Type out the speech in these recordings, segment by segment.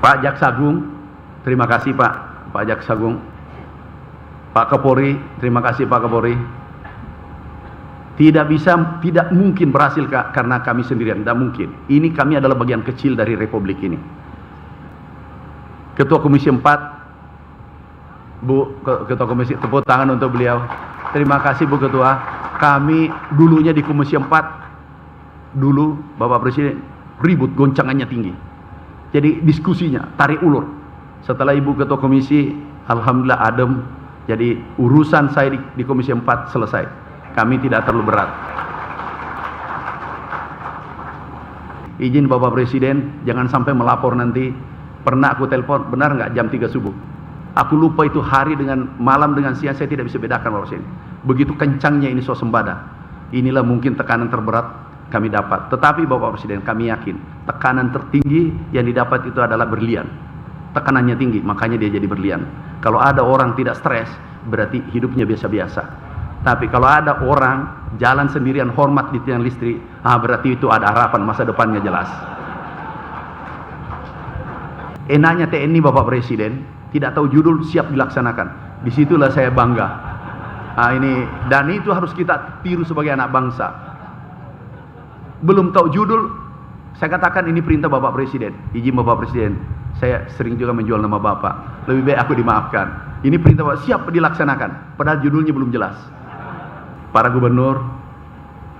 Pak Jaksa Agung, terima kasih Pak Jaksa Agung. Pak Kapolri, terima kasih Pak Kapolri. Tidak mungkin berhasil karena kami sendirian, tidak mungkin. Ini kami adalah bagian kecil dari republik ini. Ketua Komisi 4, Bu Ketua Komisi, tepuk tangan untuk beliau. Terima kasih Bu Ketua. Kami dulunya di Komisi 4, dulu Bapak Presiden ribut, goncangannya tinggi. Jadi diskusinya tarik ulur. Setelah Ibu Ketua Komisi, alhamdulillah adem. Jadi urusan saya di Komisi 4 selesai. Kami tidak terlalu berat. Izin Bapak Presiden, jangan sampai melapor nanti. Pernah aku telepon, benar nggak jam 3 subuh? Aku lupa itu hari dengan malam dengan siang, saya tidak bisa bedakan Bapak Presiden. Begitu kencangnya ini swasembada. Inilah mungkin tekanan terberat kami dapat. Tetapi Bapak Presiden, kami yakin tekanan tertinggi yang didapat itu adalah berlian. Tekanannya tinggi, makanya dia jadi berlian. Kalau ada orang tidak stres, berarti hidupnya biasa-biasa. Tapi kalau ada orang jalan sendirian hormat di tiang listrik, berarti itu ada harapan, masa depannya jelas. Enaknya TNI Bapak Presiden, tidak tahu judul siap dilaksanakan. Disitulah saya bangga. Dan itu harus kita tiru sebagai anak bangsa. Belum tahu judul, saya katakan ini perintah Bapak Presiden. Izin Bapak Presiden, saya sering juga menjual nama Bapak. Lebih baik aku dimaafkan. Ini perintah Bapak, siap dilaksanakan. Padahal judulnya belum jelas. Para gubernur,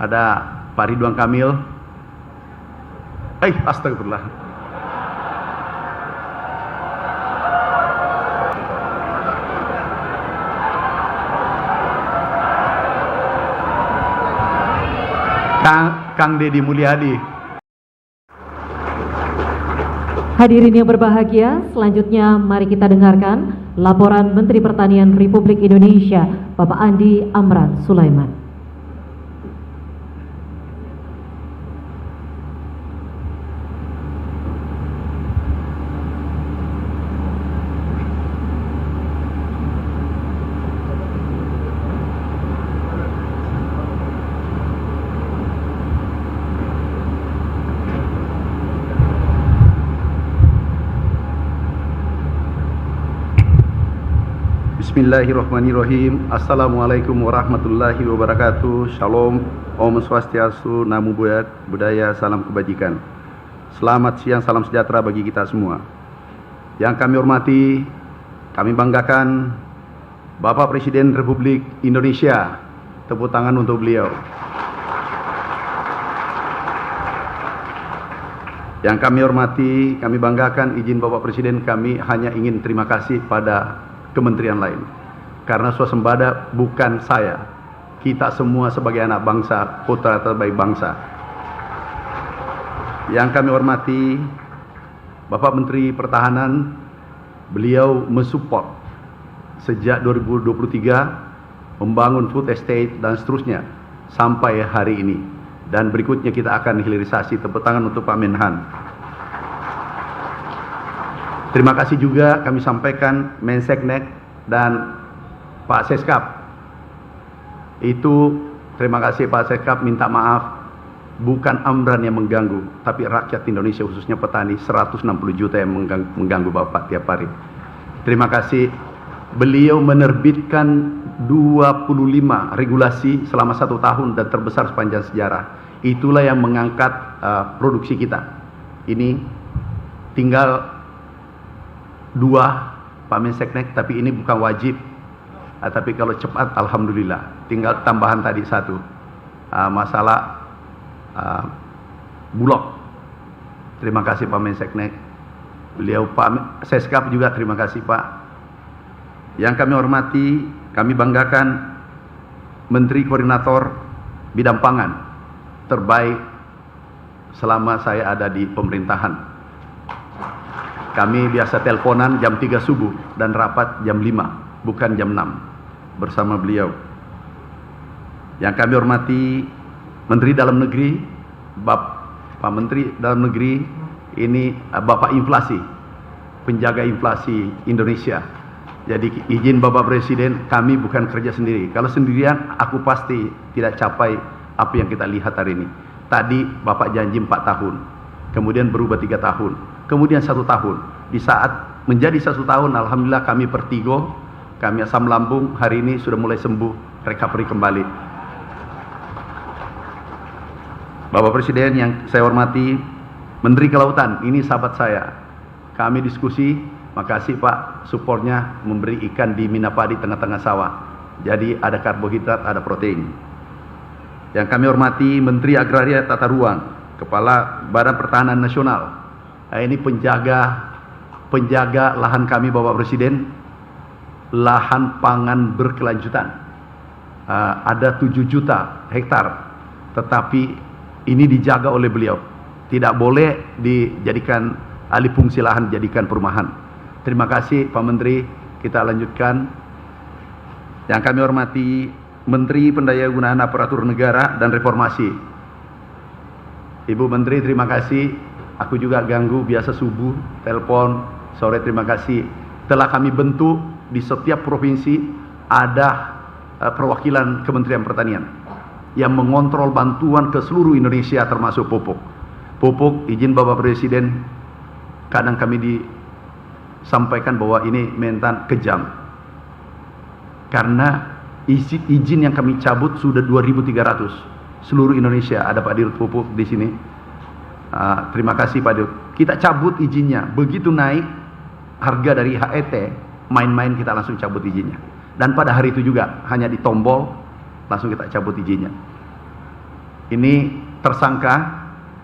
ada Pak Ridwan Kamil. Astagfirullah. Kang Deddy Mulyadi. Hadirin yang berbahagia, selanjutnya mari kita dengarkan laporan Menteri Pertanian Republik Indonesia, Bapak Andi Amran Sulaiman. Bismillahirrahmanirrahim. Assalamualaikum warahmatullahi wabarakatuh. Shalom, Om Swastiastu, Namo Buddhaya, salam kebajikan. Selamat siang, salam sejahtera bagi kita semua. Yang kami hormati, kami banggakan Bapak Presiden Republik Indonesia. Tepuk tangan untuk beliau. Yang kami hormati, kami banggakan, izin Bapak Presiden, kami hanya ingin terima kasih pada kementerian lain. Karena swasembada bukan saya. Kita semua sebagai anak bangsa, putra terbaik bangsa. Yang kami hormati Bapak Menteri Pertahanan, beliau mensupport sejak 2023 membangun food estate dan seterusnya sampai hari ini. Dan berikutnya kita akan hilirisasi. Tepuk tangan untuk Pak Menhan. Terima kasih juga kami sampaikan Menseknek dan Pak Seskap. Itu terima kasih Pak Seskap, minta maaf. Bukan Amran yang mengganggu, tapi rakyat Indonesia khususnya petani 160 juta yang mengganggu Bapak tiap hari. Terima kasih. Beliau menerbitkan 25 regulasi selama 1 tahun dan terbesar sepanjang sejarah. Itulah yang mengangkat produksi kita. Ini tinggal 2 Pak Menseknek, tapi ini bukan wajib. Tapi kalau cepat alhamdulillah. Tinggal tambahan tadi 1 masalah Bulog. Terima kasih Pak Menseknek. Beliau Pak Seskap juga terima kasih Pak. Yang kami hormati, kami banggakan Menteri Koordinator Bidang Pangan terbaik selama saya ada di pemerintahan. Kami biasa teleponan jam 3 subuh dan rapat jam 5, bukan jam 6 bersama beliau. Yang kami hormati Menteri Dalam Negeri, Pak Menteri Dalam Negeri, ini Bapak Inflasi, penjaga inflasi Indonesia. Jadi izin Bapak Presiden, kami bukan kerja sendiri. Kalau sendirian aku pasti tidak capai apa yang kita lihat hari ini. Tadi Bapak janji 4 tahun. kemudian berubah 3 tahun, kemudian 1 tahun. Di saat menjadi 1 tahun, alhamdulillah kami Pertigo, kami asam lambung hari ini sudah mulai sembuh, recovery kembali. Bapak Presiden yang saya hormati, Menteri Kelautan, ini sahabat saya. Kami diskusi, makasih Pak supportnya memberi ikan di Minapadi tengah-tengah sawah. Jadi ada karbohidrat, ada protein. Yang kami hormati Menteri Agraria Tata Ruang, Kepala Badan Pertahanan Nasional. Nah, ini penjaga lahan kami Bapak Presiden, lahan pangan berkelanjutan. Ada 7 juta hektar, tetapi ini dijaga oleh beliau. Tidak boleh dijadikan alih fungsi lahan, dijadikan perumahan. Terima kasih Pak Menteri, kita lanjutkan. Yang kami hormati Menteri Pendayagunaan Aparatur Negara dan Reformasi. Ibu Menteri terima kasih, aku juga ganggu biasa subuh, telepon, sore terima kasih. Telah kami bentuk di setiap provinsi ada perwakilan Kementerian Pertanian yang mengontrol bantuan ke seluruh Indonesia termasuk pupuk. Pupuk, izin Bapak Presiden, kadang kami disampaikan bahwa ini mentan kejam. Karena izin yang kami cabut sudah 2.300. Seluruh Indonesia, ada Pak Dirut Pupuk di sini. Terima kasih Pak Dirut. Kita cabut izinnya, begitu naik harga dari HET, main-main kita langsung cabut izinnya. Dan pada hari itu juga, hanya di tombol, langsung kita cabut izinnya. Ini tersangka,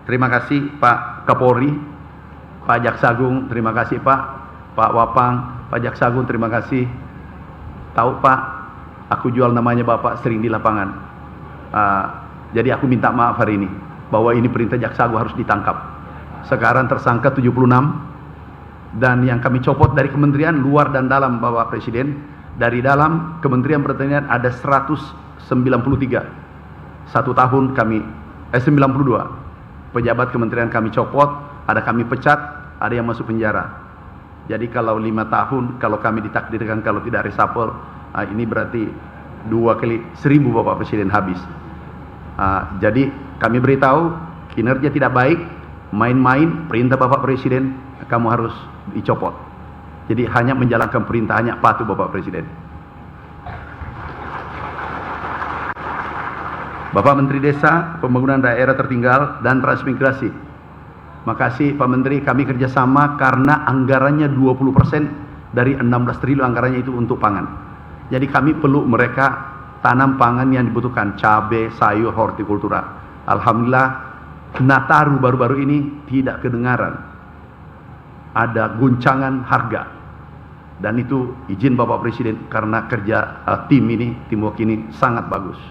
terima kasih Pak Kapolri, Pak Jaksagung, terima kasih Pak Wapang, Pak Jaksagung, terima kasih. Tahu Pak, aku jual namanya Bapak sering di lapangan. Jadi aku minta maaf hari ini, bahwa ini perintah Jaksagung harus ditangkap. Sekarang tersangka 76, dan yang kami copot dari kementerian luar dan dalam Bapak Presiden. Dari dalam Kementerian Pertanian ada 193. 1 tahun kami 92 pejabat kementerian kami copot, ada kami pecat, ada yang masuk penjara. Jadi kalau 5 tahun, kalau kami ditakdirkan kalau tidak reshuffle, ini berarti 2 kali 1000 Bapak Presiden habis. Jadi kami beritahu kinerja tidak baik, main-main, perintah Bapak Presiden, kamu harus dicopot. Jadi hanya menjalankan perintah, hanya patuh Bapak Presiden. Bapak Menteri Desa, Pembangunan Daerah Tertinggal dan Transmigrasi. Makasih Pak Menteri, kami kerjasama karena anggarannya 20% dari 16 triliun anggarannya itu untuk pangan. Jadi kami perlu mereka tanam pangan yang dibutuhkan, cabai, sayur, hortikultura. Alhamdulillah, Nataru baru-baru ini tidak kedengaran. Ada guncangan harga. Dan itu izin Bapak Presiden karena kerja tim ini, teamwork ini sangat bagus.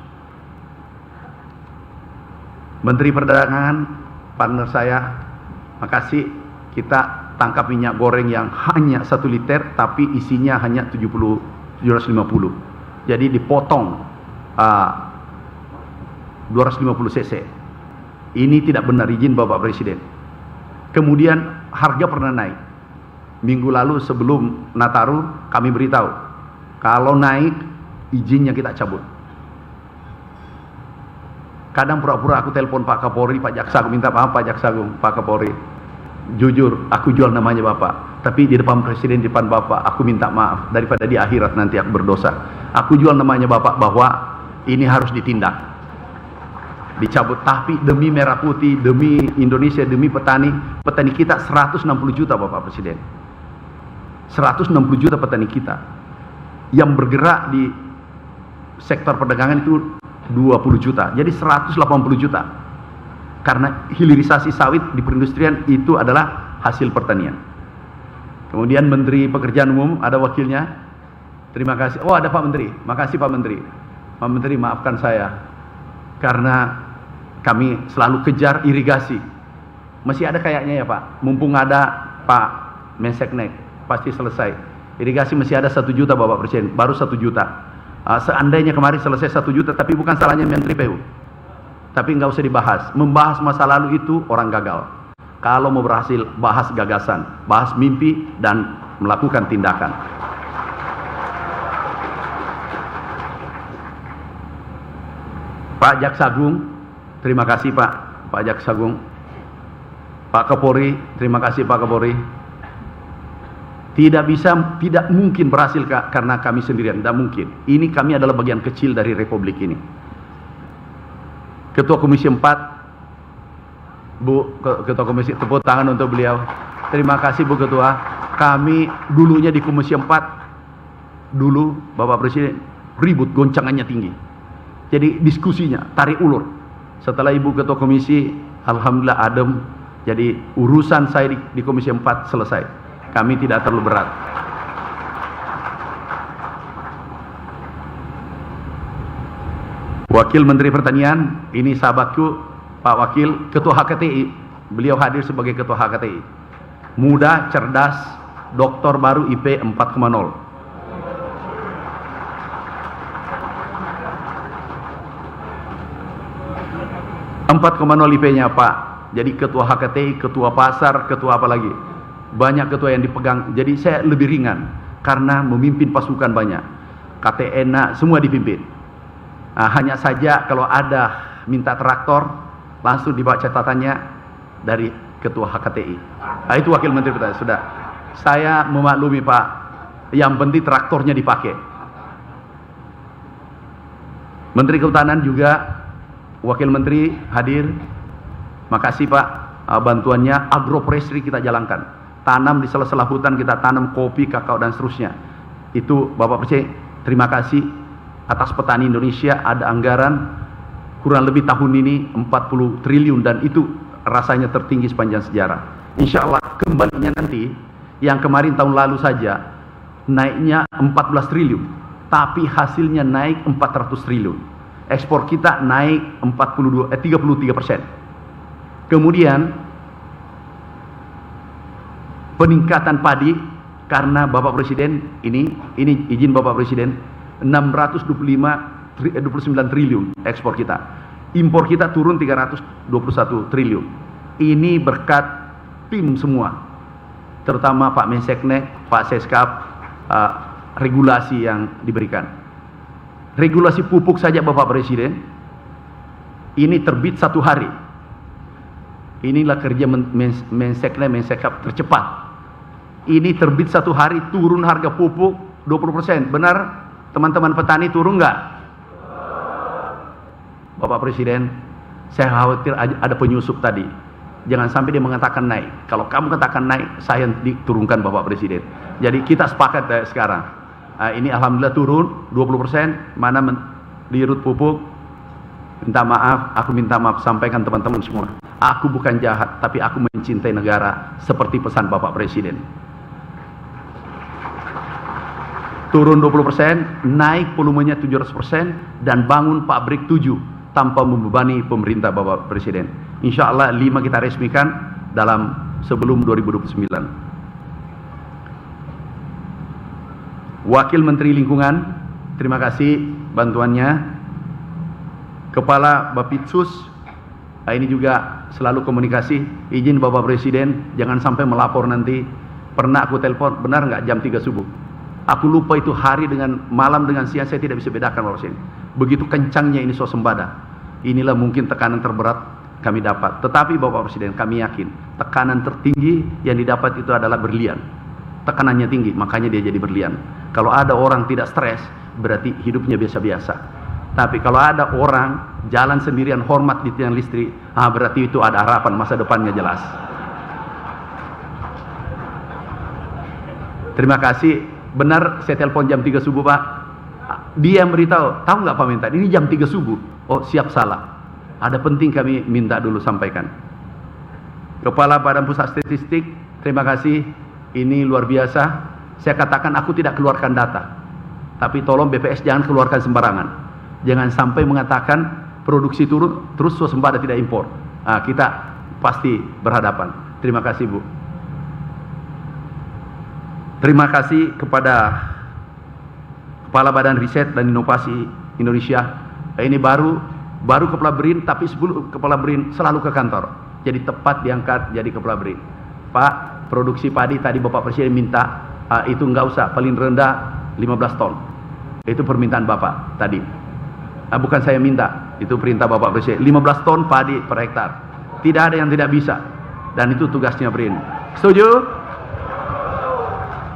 Menteri Perdagangan, partner saya, makasih, kita tangkap minyak goreng yang hanya 1 liter tapi isinya hanya 750. Jadi dipotong 250 cc. Ini tidak benar, izin Bapak Presiden. Kemudian harga pernah naik. Minggu lalu sebelum Nataru kami beritahu, kalau naik izinnya kita cabut. Kadang pura-pura aku telepon Pak Kapolri, Pak Jaksagung, minta maaf Pak Jaksagung, Pak Kapolri. Jujur, aku jual namanya Bapak. Tapi di depan Presiden, di depan Bapak, aku minta maaf. Daripada di akhirat nanti aku berdosa. Aku jual namanya Bapak bahwa ini harus ditindak. Dicabut. Tapi demi Merah Putih, demi Indonesia, demi petani kita 160 juta Bapak Presiden. 160 juta petani kita. Yang bergerak di sektor perdagangan itu 20 juta, jadi 180 juta. Karena hilirisasi sawit di perindustrian itu adalah hasil pertanian. Kemudian Menteri Pekerjaan Umum, ada wakilnya. Terima kasih. Oh, ada Pak Menteri. Makasih Pak Menteri. Pak Menteri, maafkan saya. Karena kami selalu kejar irigasi. Masih ada kayaknya ya Pak. Mumpung ada Pak Menseknek, pasti selesai. Irigasi masih ada 1 juta Bapak Presiden, baru 1 juta. Seandainya kemarin selesai 1 juta, tapi bukan salahnya Menteri PU. Tapi nggak usah dibahas. Membahas masa lalu itu orang gagal. Kalau mau berhasil, bahas gagasan, bahas mimpi, dan melakukan tindakan. Pak Jaksagung, terima kasih Pak Jaksagung. Pak Kapolri, terima kasih Pak Kapolri. Tidak mungkin berhasil karena kami sendirian, tidak mungkin. Ini kami adalah bagian kecil dari Republik ini. Ketua Komisi 4, Bu Ketua Komisi, tepuk tangan untuk beliau. Terima kasih Bu Ketua. Kami dulunya di Komisi 4, dulu Bapak Presiden ribut, goncangannya tinggi. Jadi diskusinya tarik ulur. Setelah Ibu Ketua Komisi, alhamdulillah adem. Jadi urusan saya di Komisi 4 selesai. Kami tidak terlalu berat. Wakil Menteri Pertanian, ini sahabatku, Pak Wakil, Ketua HKTI. Beliau hadir sebagai Ketua HKTI. Muda, cerdas, doktor baru IP 4,0. IP-nya Pak. Jadi Ketua HKTI, Ketua Pasar, Ketua apa lagi? Banyak ketua yang dipegang. Jadi saya lebih ringan karena memimpin pasukan banyak. KTN semua dipimpin. Nah, hanya saja kalau ada minta traktor, langsung dibawa catatannya dari Ketua HKTI. Nah, itu Wakil Menteri Pertanian. Sudah. Saya memaklumi Pak. Yang penting traktornya dipakai. Menteri Kehutanan juga, Wakil Menteri hadir. Makasih Pak, bantuannya. Agroforestry kita jalankan. Tanam di sela-sela hutan, kita tanam kopi, kakao dan seterusnya. Itu Bapak Presiden, terima kasih atas petani Indonesia. Ada anggaran kurang lebih tahun ini 40 triliun dan itu rasanya tertinggi sepanjang sejarah. Insya Allah kembalinya nanti, yang kemarin tahun lalu saja naiknya 14 triliun, tapi hasilnya naik 400 triliun. Ekspor kita naik 33%. Kemudian peningkatan padi karena Bapak Presiden ini izin Bapak Presiden 629 triliun ekspor kita. Impor kita turun 321 triliun. Ini berkat tim semua. Terutama Pak Menseknek, Pak Seskap, regulasi yang diberikan. Regulasi pupuk saja Bapak Presiden ini terbit 1 hari. Inilah kerja Menseknek, Mensekap tercepat. Ini terbit 1 hari, turun harga pupuk 20%. Benar teman-teman petani, turun nggak? Bapak Presiden, saya khawatir ada penyusup tadi. Jangan sampai dia mengatakan naik. Kalau kamu katakan naik, saya diturunkan Bapak Presiden. Jadi kita sepakat sekarang. Ini alhamdulillah turun 20%. Mana dirut pupuk? Minta maaf, aku minta maaf, sampaikan teman-teman semua. Aku bukan jahat, tapi aku mencintai negara seperti pesan Bapak Presiden. Turun 20%, naik volumenya 700% dan bangun pabrik 7 tanpa membebani pemerintah Bapak Presiden. Insya Allah 5 kita resmikan sebelum 2029. Wakil Menteri Lingkungan, terima kasih bantuannya. Kepala Bapitsus, ini juga selalu komunikasi. Izin Bapak Presiden, jangan sampai melapor nanti. Pernah aku telepon, benar nggak jam 3 subuh? Aku lupa itu hari dengan malam dengan siang, saya tidak bisa bedakan Bapak Presiden. Begitu kencangnya ini swasembada. Inilah mungkin tekanan terberat kami dapat. Tetapi Bapak Presiden, kami yakin tekanan tertinggi yang didapat itu adalah berlian. Tekanannya tinggi, makanya dia jadi berlian. Kalau ada orang tidak stres, berarti hidupnya biasa-biasa. Tapi kalau ada orang jalan sendirian hormat di tiang listrik, berarti itu ada harapan, masa depannya jelas. Terima kasih. Benar saya telepon jam 3 subuh Pak. Dia yang beritahu, tahu nggak Pak minta? Ini jam 3 subuh. Oh siap, salah. Ada penting kami minta dulu sampaikan. Kepala Badan Pusat Statistik, terima kasih. Ini luar biasa. Saya katakan aku tidak keluarkan data. Tapi tolong BPS jangan keluarkan sembarangan. Jangan sampai mengatakan produksi turun, terus swasembada tidak impor. Kita pasti berhadapan. Terima kasih Bu. Terima kasih kepada Kepala Badan Riset dan Inovasi Indonesia. Ini baru Kepala BRIN, tapi sebelum Kepala BRIN selalu ke kantor. Jadi tepat diangkat jadi Kepala BRIN. Pak, produksi padi tadi Bapak Presiden minta, itu nggak usah, paling rendah 15 ton. Itu permintaan Bapak tadi. Bukan saya minta, itu perintah Bapak Presiden. 15 ton padi per hektar. Tidak ada yang tidak bisa. Dan itu tugasnya BRIN. Setuju?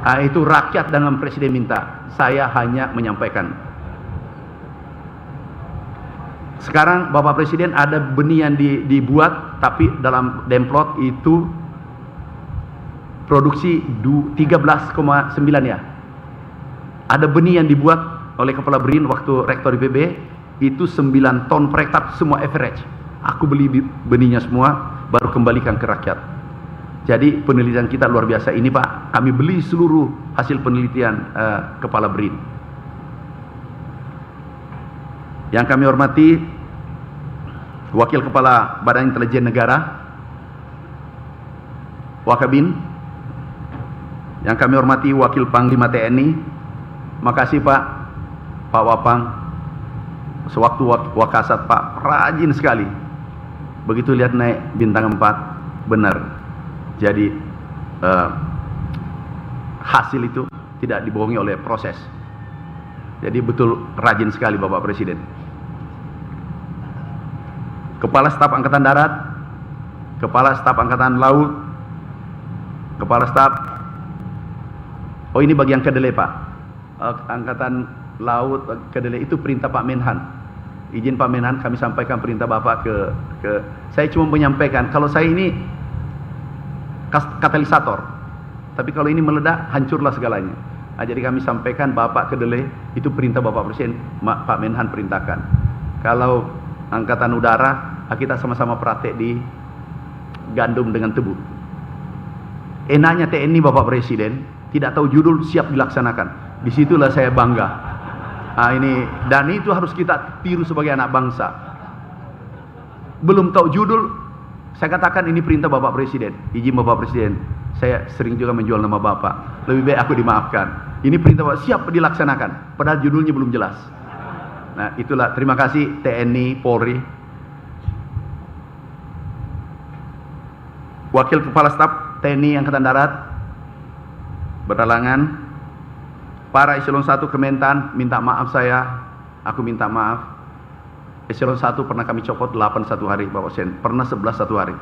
Nah, itu rakyat dan presiden minta. Saya hanya menyampaikan. Sekarang Bapak Presiden ada benih yang dibuat, tapi dalam demplot itu produksi 13,9 ya. Ada benih yang dibuat oleh Kepala BRIN waktu Rektor IPB, itu 9 ton per hektar, semua average. Aku beli benihnya semua, baru kembalikan ke rakyat. Jadi penelitian kita luar biasa ini Pak, kami beli seluruh hasil penelitian Kepala BRIN. Yang kami hormati Wakil Kepala Badan Intelijen Negara, Wakabin. Yang kami hormati Wakil Panglima TNI. Makasih Pak Wapang. Sewaktu Wakasat Pak, rajin sekali. Begitu lihat naik bintang 4, benar. Jadi hasil itu tidak dibohongi oleh proses. Jadi betul rajin sekali Bapak Presiden. Kepala Staf Angkatan Darat, Kepala Staf Angkatan Laut, Kepala Staf, oh ini bagian kedelai Pak, Angkatan Laut kedelai itu perintah Pak Menhan. Izin Pak Menhan, kami sampaikan perintah Bapak ke saya cuma menyampaikan kalau saya ini katalisator, tapi kalau ini meledak hancurlah segalanya. Nah, jadi kami sampaikan Bapak kedelai itu perintah Bapak Presiden, Pak Menhan perintahkan. Kalau Angkatan Udara, kita sama-sama praktek di gandum dengan tebu. Enaknya TNI Bapak Presiden tidak tahu judul, siap dilaksanakan. Disitulah saya bangga. Nah, ini dan itu harus kita tiru sebagai anak bangsa. Belum tahu judul, saya katakan ini perintah Bapak Presiden. Izin Bapak Presiden, saya sering juga menjual nama Bapak. Lebih baik aku dimaafkan. Ini perintah Bapak, siap dilaksanakan. Padahal judulnya belum jelas. Nah, itulah, terima kasih TNI, Polri. Wakil Kepala Staf TNI Angkatan Darat berhalangan. Para Eselon 1 Kementan minta maaf aku minta maaf. Eselon 1 pernah kami copot 8 satu hari Bapak Presiden, pernah 11 satu hari.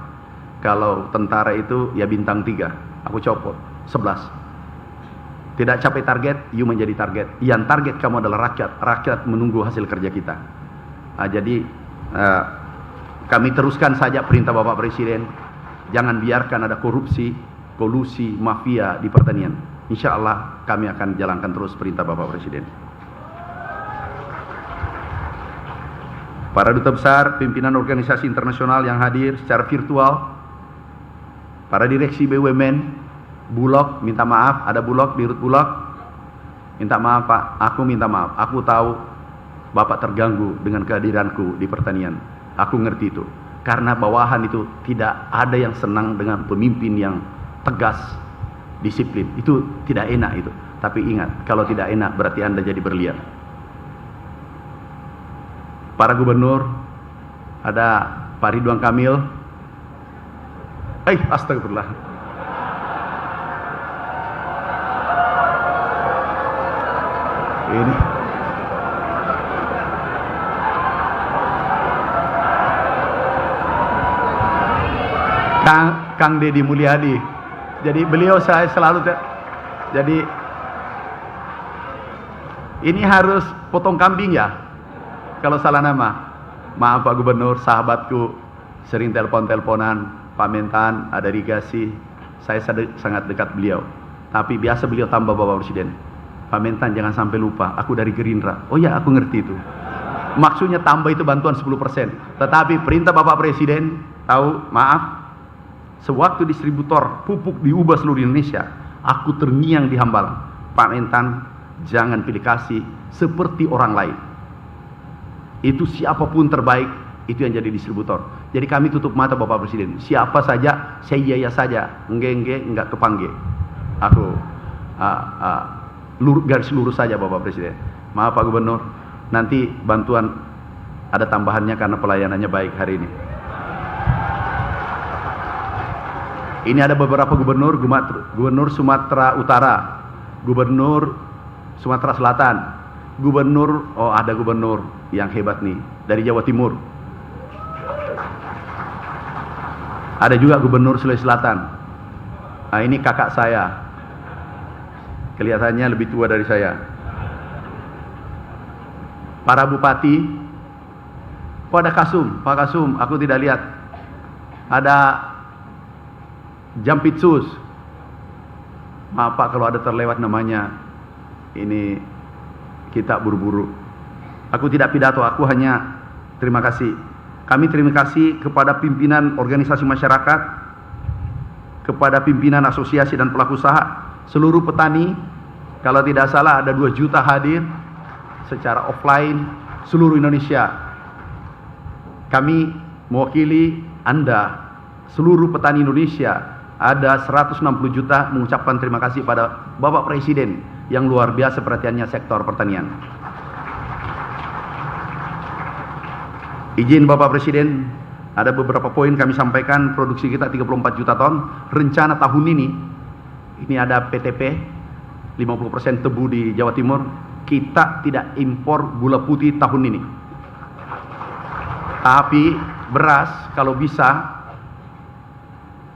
Kalau tentara itu ya bintang 3, aku copot 11. Tidak capai target, you menjadi target. Yang target kamu adalah rakyat. Rakyat menunggu hasil kerja kita. Nah, jadi kami teruskan saja perintah Bapak Presiden. Jangan biarkan ada korupsi, kolusi, mafia di pertanian. Insya Allah kami akan jalankan terus perintah Bapak Presiden. Para duta besar, pimpinan organisasi internasional yang hadir secara virtual, para direksi BUMN, Bulog, minta maaf, ada Bulog, dirut Bulog, minta maaf Pak, aku minta maaf, aku tahu Bapak terganggu dengan kehadiranku di pertanian, aku ngerti itu, karena bawahan itu tidak ada yang senang dengan pemimpin yang tegas, disiplin, itu tidak enak itu, tapi ingat, kalau tidak enak berarti Anda jadi berlian. Para gubernur, ada Pak Ridwan Kamil, astagfirullah. Ini Kang Deddy Mulyadi. Jadi beliau saya selalu jadi ini harus potong kambing ya kalau salah nama. Maaf Pak Gubernur, sahabatku, sering telepon-teleponan, Pak Mentan, ada irigasi, saya sangat dekat beliau. Tapi biasa beliau tambah Bapak Presiden, Pak Mentan jangan sampai lupa, aku dari Gerindra. Oh ya, aku ngerti itu. Maksudnya tambah itu bantuan 10%. Tetapi perintah Bapak Presiden, tahu, maaf, sewaktu distributor pupuk diubah seluruh Indonesia, aku terngiang di Hambalang. Pak Mentan, jangan pilih kasih seperti orang lain. Itu siapapun terbaik, itu yang jadi distributor. Jadi kami tutup mata Bapak Presiden. Siapa saja, saya iya saja. Enggak kepanggil. Aku garis lurus saja Bapak Presiden. Maaf Pak Gubernur, nanti bantuan ada tambahannya karena pelayanannya baik hari ini. Ini ada beberapa gubernur, Gubernur Sumatera Utara, Gubernur Sumatera Selatan, Gubernur, oh ada gubernur yang hebat nih, dari Jawa Timur. Ada juga Gubernur Sulawesi Selatan. Nah, ini kakak saya. Kelihatannya lebih tua dari saya. Para bupati. Oh, ada Kasum, Pak Kasum, aku tidak lihat. Ada Jampitsus. Maaf Pak kalau ada terlewat namanya. Ini kita buru-buru. Aku tidak pidato, aku hanya terima kasih. Kami terima kasih kepada pimpinan organisasi masyarakat, kepada pimpinan asosiasi dan pelaku usaha, seluruh petani. Kalau tidak salah ada 2 juta hadir secara offline seluruh Indonesia. Kami mewakili Anda, seluruh petani Indonesia, ada 160 juta mengucapkan terima kasih pada Bapak Presiden yang luar biasa perhatiannya sektor pertanian. Izin Bapak Presiden, ada beberapa poin kami sampaikan. Produksi kita 34 juta ton. Rencana tahun ini ada PTP, 50% tebu di Jawa Timur. Kita tidak impor gula putih tahun ini. Tapi beras kalau bisa,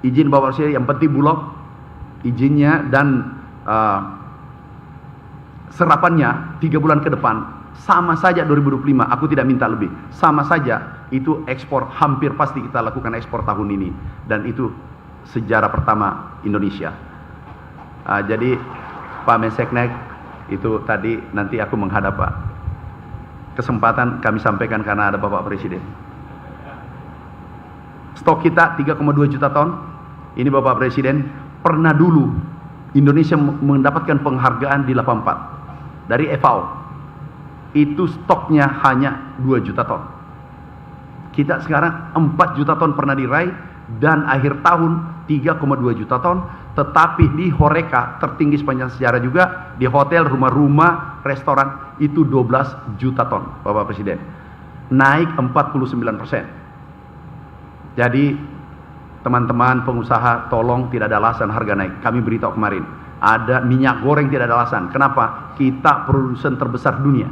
izin Bapak Presiden, yang penting Bulog, izinnya dan serapannya 3 bulan ke depan. Sama saja 2025, aku tidak minta lebih. Sama saja, itu ekspor hampir pasti kita lakukan ekspor tahun ini. Dan itu sejarah pertama Indonesia. Jadi Pak Menseknek, itu tadi nanti aku menghadap Pak. Kesempatan kami sampaikan karena ada Bapak Presiden. Stok kita 3,2 juta ton. Ini Bapak Presiden, pernah dulu Indonesia mendapatkan penghargaan di 84 dari FAO. Itu stoknya hanya 2 juta ton. Kita sekarang 4 juta ton pernah diraih, dan akhir tahun 3,2 juta ton. Tetapi di Horeca tertinggi sepanjang sejarah juga, di hotel, rumah-rumah, restoran itu 12 juta ton, Bapak Presiden. Naik 49%. Jadi teman-teman pengusaha, tolong tidak ada alasan harga naik. Kami beritahu kemarin, ada minyak goreng tidak ada alasan. Kenapa? Kita produsen terbesar dunia.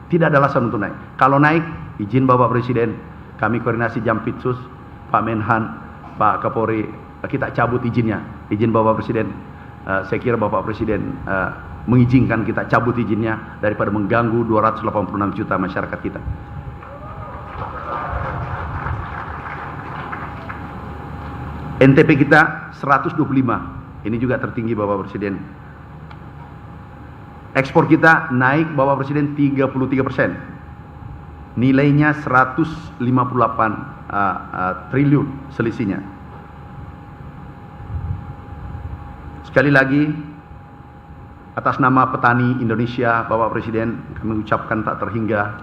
Tidak ada alasan untuk naik. Kalau naik, izin Bapak Presiden, kami koordinasi Jampitsus, Pak Menhan, Pak Kapolri, kita cabut izinnya. Izin Bapak Presiden, saya kira Bapak Presiden mengizinkan kita cabut izinnya daripada mengganggu 286 juta masyarakat kita. NTP kita 125, ini juga tertinggi Bapak Presiden. Ekspor kita naik Bapak Presiden 33%. Nilainya 158 triliun selisihnya. Sekali lagi, atas nama petani Indonesia, Bapak Presiden, kami ucapkan tak terhingga.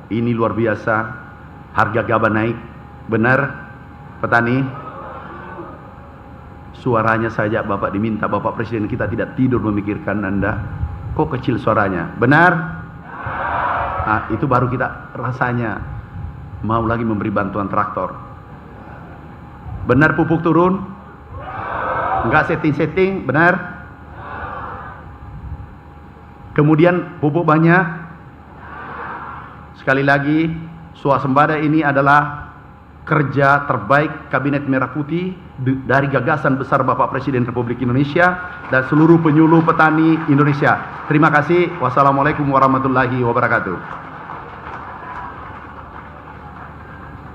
Ini luar biasa, harga gabah naik. Benar, petani? Suaranya saja Bapak diminta, Bapak Presiden kita tidak tidur memikirkan Anda. Kok kecil suaranya? Benar? Nah, itu baru kita rasanya mau lagi memberi bantuan traktor. Benar pupuk turun? Enggak setting-setting, benar? Kemudian pupuk banyak? Sekali lagi, swasembada ini adalah kerja terbaik Kabinet Merah Putih dari gagasan besar Bapak Presiden Republik Indonesia dan seluruh penyuluh petani Indonesia. Terima kasih. Wassalamualaikum warahmatullahi wabarakatuh.